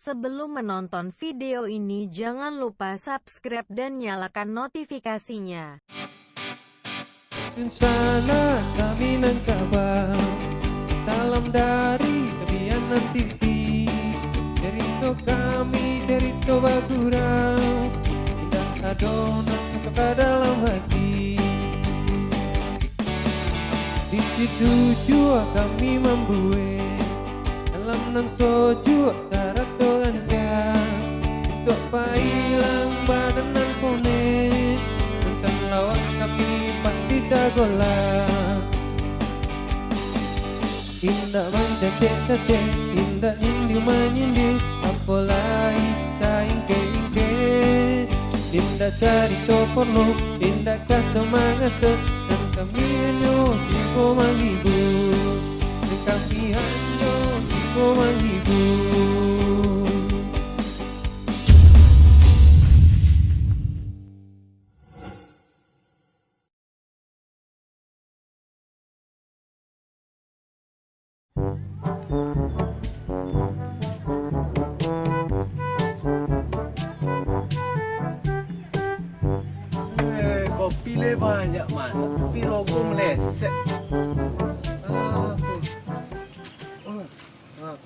Sebelum menonton video ini jangan lupa subscribe dan nyalakan notifikasinya. Di sana kami kabar, salam dari Kebianan TV. Cerita kami, cerita bagurau, indah adonan ke dalam hati. Di situ jua kami membuat dalam nang soju cara togannya. Untuk pailang badan nan kone, tentang lawan tapi pasti tak golak. Indah main cacek-cacek, indah nyindir menyindir, apalagi tak ingke-ingke. Indah cari toporno, indah kata mangasa, dan kami hanya ibu menghibur. Dan kami hanya ibu menghibur. Kopi le banyak masak, tapi rokok meleset.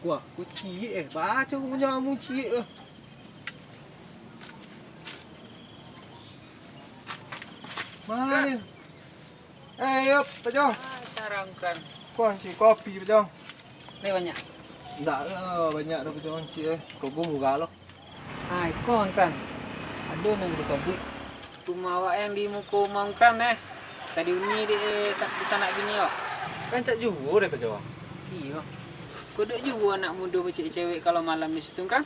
Aku ciek baca aku punya kamu ciek lah. Mana? Yop, Pak Jong. Sarangkan. Kunci kopi, Pak Jong. Ini banyak. Enggak lah, banyak dah Pak Jong ciek. Rokok muka lo. Ikon kan. Aduh nang disobik. Tumawa yang di muka mangkran Tadi ini di sana gini yo. Kan cak juhur deh Pak Jong. Iya. Kudu juga anak muda cewek kalau malam di situ kan.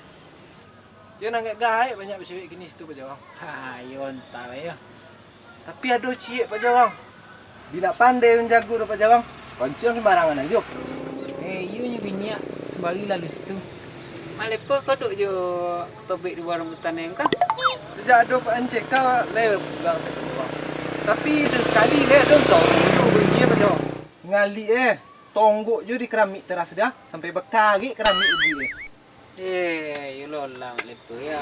Dia nangkep gaib banyak cewek gini situ Pak Jong. Yo entar ya. Tapi ada ciek Pak Jong. Bila pandai menjago Pak Jong. Koncong sembarangan aja. Iyo nya binyak sebagi lalu situ. Malep kok kudu jo topik di warung hutan yang kan. Sejak ada Pak Encik kau lewat pulang sekeluar. Tapi sesekali lewat dong begini Pak Jong. Ngali tonggok je di keramik teras dah sampai bekari keramik ubi. Yo lola malep ya.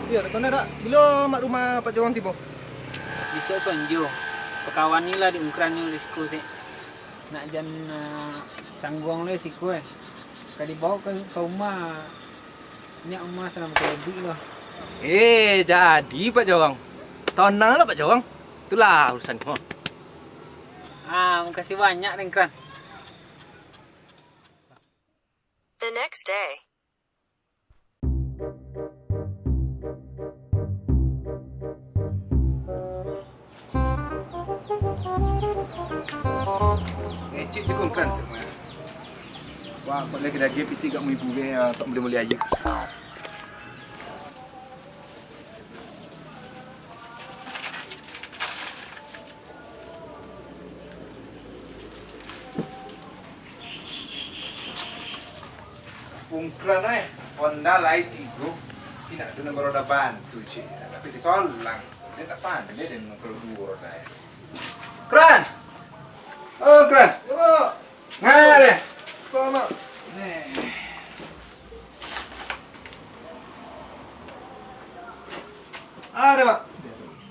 Iya, benar tak? Bila mak rumah Pak Jong tiba? Bisa sonjo. Pekawan ni lah di ukuran ni risiko sih. Nak jan cangguang le siku Kali bawa ke rumah. Nyak rumah salam ke lebih lah. Jadi Pak Jong. Tenang lah Pak Jong. Itulah urusan kau. Makasih banyak Rengkran. The next day. Cik je kau keran semua. Wah, kau lagi lagi piti kat mu ibu ke tak boleh aja. Ungkran Honda Light Tigo. Tidak ada nomor roda bantu cik. Tapi disolang. Dia tak pandai dia dengan dua roda. Kran! Oh, Kran! Ya, ngare. Sama. Ada, Mak.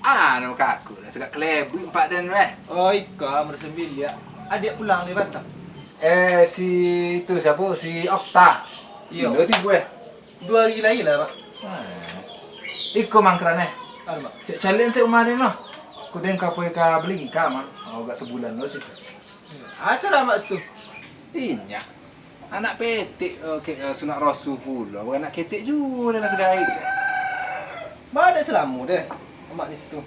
Nama kakak. Dah segak kelebu empat dan Oh, Ika merasa bilik. Adik pulang ni bantang. Si itu siapa? Si Okta. Iya. Dua tiba 2 hari lagi lah, Mak. Iko mangkran Ada, Mak. Cek calik nanti rumah dia noh. Aku den kapoi ka belingka mah. Agak sebulan lo situ. Acara Mak situ. Inya. Anak petik sunat rasul pula. Bukan anak ketik juga dalam segai. Mana selamu deh. Mak di situ.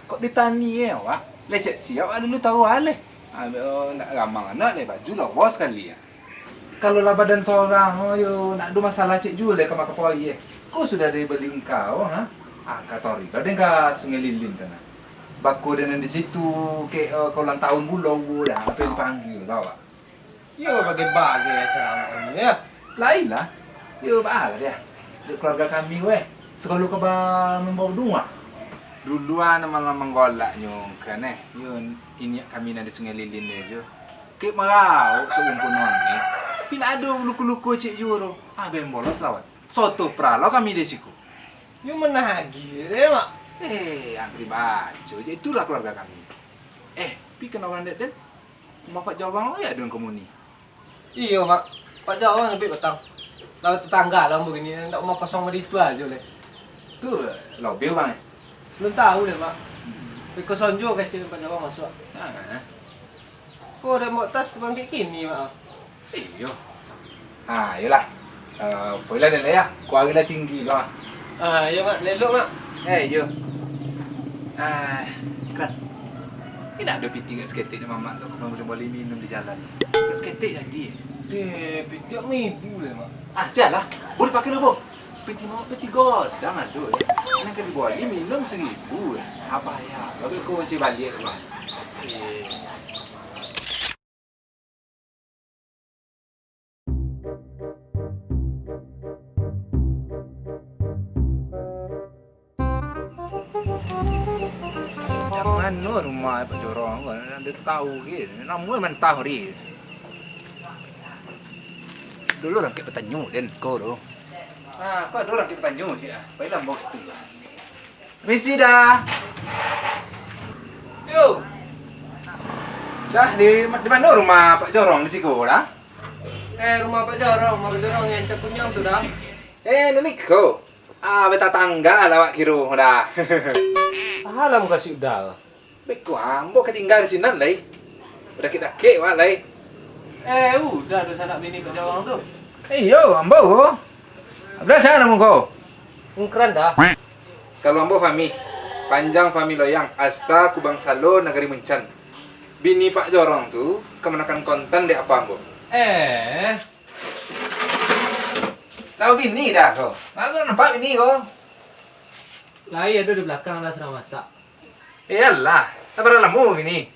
Kok ditani Wak? Lecet siap ada lu tahu hal nak ramang anak le baju lah bos kali ya. Kalau lah badan seorang nak ada masalah cik juga le ke makapoi Kau sudah dari belingkau katori. Kau dengar sungai lilin kana. Baku dengan di situ kau ulang tahun bulan dah apa yang dipanggil kau Wak? Yo bagi-bagi acara ini ya. Lain lah. Yo bahala dia. Di keluarga kami sekolah ke membawa dua. Duluan malah menggolak nyong kan Yun ini kami di Sungai Lilin aja. Kek marau seumpun ni. Pila ada luku-luku cik juro. Bem bolos lawat. Soto pralo kami di siku. You menagi, mak. Angkri baju, jadi itulah keluarga kami. Pi kenal orang den? Bapak Jawang lo ya dengan komuni. Iya, mak. Pak Jawa lebih petang. Lalu tetangga lah begini, ndak mau kosong sama itu aja leh. Tuh, lo bil bang. Belum tahu deh, mak. Tapi kosong juga kecil Pak Jawa masuk. Kok udah mau tas bang kayak gini, mak? Iyo. Yolah. Boleh deh ya. Kualitas tinggi loh. Iya mak, lelok mak. Iyo. Keren. Ini ada piti kat seketik ni mamak tu. Kau boleh minum di jalan. Kat seketik jadi. Piti mak ibu lah, mak. Dah lah. Boleh pakai lu, Bo. Piti mau piti godang ada. Nak kena boleh minum 1,000. Apa ya? Bagi kau kunci balik tu, Mak. Mana rumah Pak Jorong kan dia tahu ke namun man tahu ri dulu orang ke petanyu dan skoro kau dulu orang ke petanyu dia baiklah box tu misi dah yo dah di mana rumah Pak Jorong di situ dah Rumah Pak Jorong yang cakunyang tu dah. Ini kau beta tangga lah Pak Kiro dah Alam kasih udah. Beku ambo ketinggalan di sini lay. Udah kita kek wak lay. Udah ada sanak bini Pak Jorong tu. Iyo ambo. Udah sana namun kau. Keren dah. Kalau ambo fami panjang fami loyang asa kubang salo negeri mencan. Bini Pak Jorong tu kemenakan konten dek apa ambo? Tahu bini dah kau? Aku nampak bini kau. Lai ada di belakang lah serang masak. Iyalah, tak pernah lamu bini.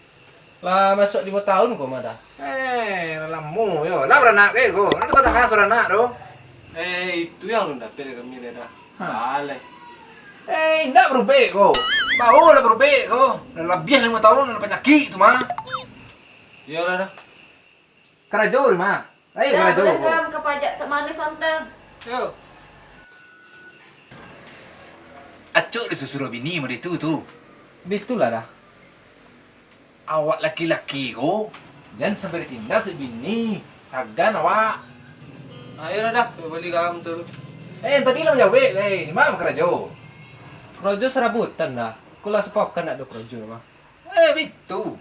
Lah masuk 5 tahun kok dah. Lamu yo. Lah beranak ke kau? Nak tak nak anak tu? Itu yang lu dapat dari kami dah. Balai. Enggak berubah kau. Bau lah berubah kau. Lebih 5 tahun ada penyakit tu mah. Iyalah dah. Kerajo di mah. Ayo kerajo. Dah, ke pajak tak mana santan. Yo. Acuk disuruh bini sama itu tu. Itulah dah. Awak laki-laki ko. Jangan sampai ditindas si bini. Sagan awak. Ayolah dah, beli kamu tu. Tadi lang jawab di mana kerajo? Krojo serabutan dah. Kula sepok kan ada krojo mah. Itu.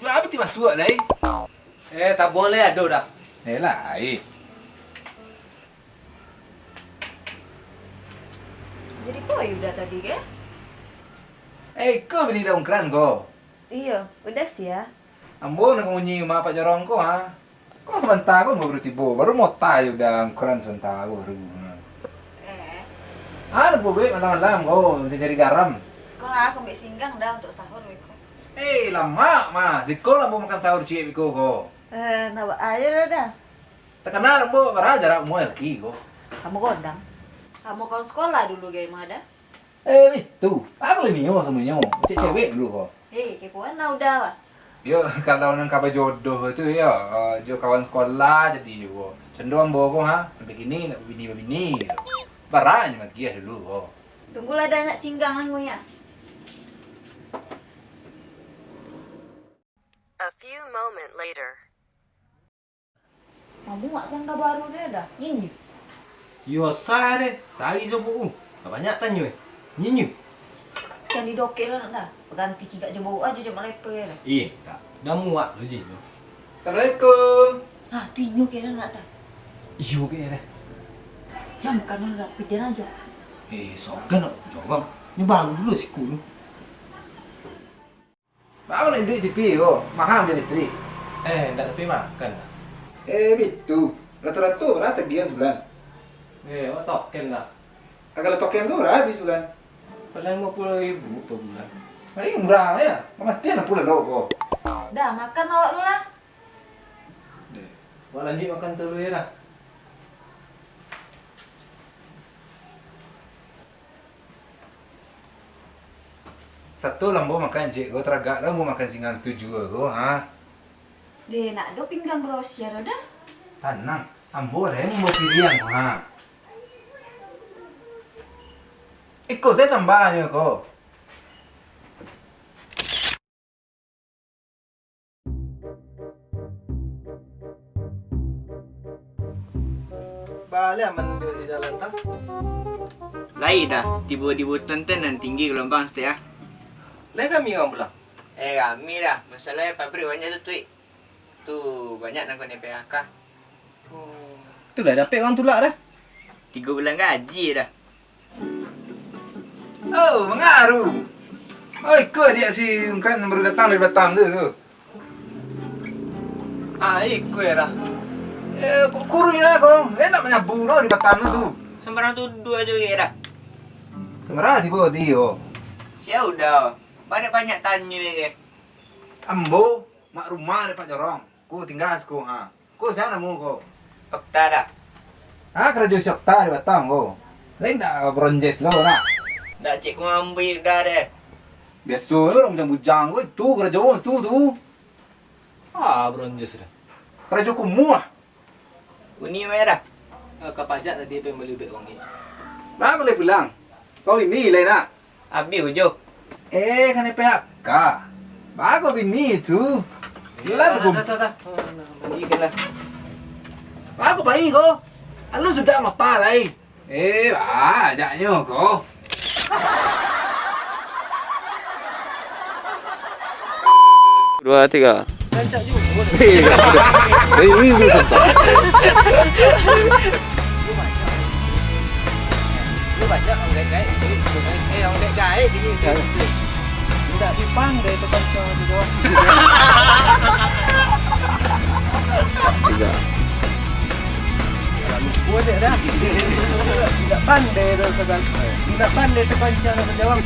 Jual apa tiba suak lay? Tak boleh ada dah. Lah, Jadi kau udah tadi ke? kau bini daun keran ko. Iya, udah sih ya. Ambo nak ngunyi rumah Pak Jorong ko ha. Kau sebentar kau baru tiba, baru mau tahu udah keran sebentar baru. Ada bobek malam-malam kau cari garam. Kau aku ambil singgang dah untuk sahur Wiko. Lama mah. Sikol lah mau makan sahur cik Wiko ko. Nawa air dah. Tak kenal ambo marah jarak umur lagi ko. Kamu gondang. Kamu kau sekolah dulu gimana ada? Itu. Aku lebih nyo semuanya. Cewek dulu ko. Kepoan udah lah. Yo kalau nang kabar jodoh itu ya, jo kawan sekolah jadi jo. Cenderung ambo ko ha, sampai kini nak bini-bini. Baranya mat dia dulu ko. Tunggulah ada nak singgang aku ya. A few moments later. Kamu makan baru dia dah. Ini. Yo sare, sari jo bu. Banyak tanya Nyinyi. Jangan didokek lah dah. Ganti tiga je bau aja je melepe dah. Tak. Dah muak lo je. Assalamualaikum. Tinyo kira nak dah. Iyo ke dah. Jam kan dah pikiran aja. Sokan nak jawab. Ni baru dulu si kunu. Bawa nak duit TV ko. Mahal punya istri. Tak tapi makan dah. Itu. Rata-rata berapa tagihan sebulan? Awak token dah. Kalau token kau berapa habis sebulan? Paling 50,000 per bulan. Ini murah ya. Kematian apa pula kau? Dah makan awak dulu lah. Awak lanjut makan telur ya dah. Satu lambo makan cik kau teragak lambo makan singan setuju kau ha. Nak do pinggang Rosia dah. Tenang. Ambo ada yang mau pilih yang ha. Ikut saya sambanya kok. Balik aman di jalan tang. Lain dah, tiba-tiba tenten dan tinggi gelombang setiap. Lain kami orang pulang. Kami dah. Masalahnya pabrik banyak tu tuik. Tu banyak nak kena PHK. Tu dah dapat orang tulak dah. 3 bulan gaji dah. Oh, mengaruh. Oh, ikut dia si kan baru datang dari Batam tu. Ikut dah. Kok kurung lah kau. Dia nak menyabu no di Batam tu. Sembarang tuduh aja ke dah. Kemarah tiba dia. Siapa dah. Banyak-banyak tanya ke. Ambo, mak rumah dekat Jorong. Ku tinggal seku ha. Ku sana mu kau. Okta dah. Kerja Syokta di Batam kau. Lain tak bronjes lo nak. Dah cik ku ambil dah deh. Biasa orang bujang-bujang kau itu kerja orang tu. Bronjes dah. Kerja ku muah. Uni merah. Kau pajak tadi apa yang beli beg orang ni? Bah boleh pulang. Kau ini lain nak. Habis hujung. Kan PHK. Bah kau ini tu. Lah tu. Dah. Bagi ke lah. Bah kau baik kau. Lu sudah mata lai. Bah, ajaknya kau. Dua, tiga. Rancak juga. Ini belum sampai. Lu banyak orang gaya cari sebenarnya. Orang gaya gini cari. Tidak dipang dari tempat kau tu doang. Tiga. Gua dah. Tidak pandai dah sedang. Tidak pandai terpancang nak jawab.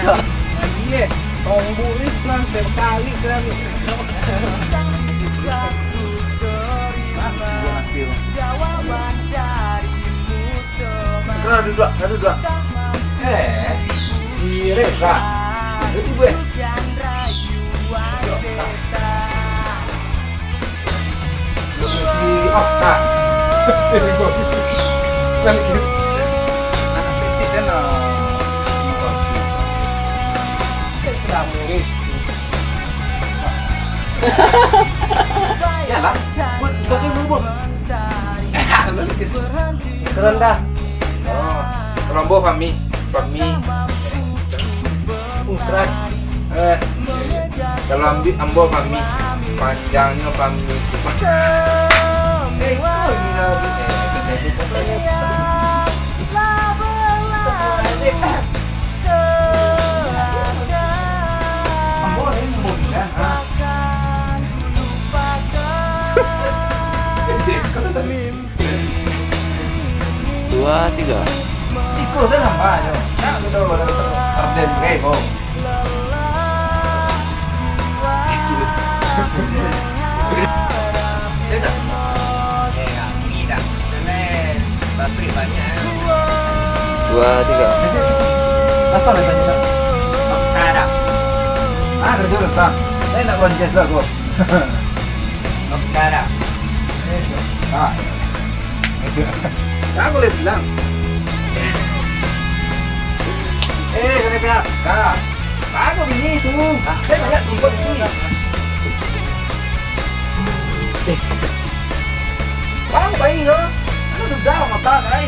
Lagi tunggu ni pelan berkali kali. Jawaban darimu teman. Duduk. Si Reza. Itu gue. Si Okta. Balik hidup. Anak titik dan Selamu guys. Yalah, buat dulu. Keren dah. Rombo Fami. Keren. Kalau ambo Fami, panjangnya Fami itu. Dua, tiga. Ikut dah nampak aja. Tak ada sarden kayak kau. Kami dah. Nenek pabrik banyak. Dua, tiga. Asal dah tanya. Okta dah. Kerja datang. Saya nak bronjes lah kau. Okta dah. Aku boleh bilang. Kena PHK. Aku bini tu. Saya banyak tumpuk tu. Bang baik ke? Aku sudah mata kai.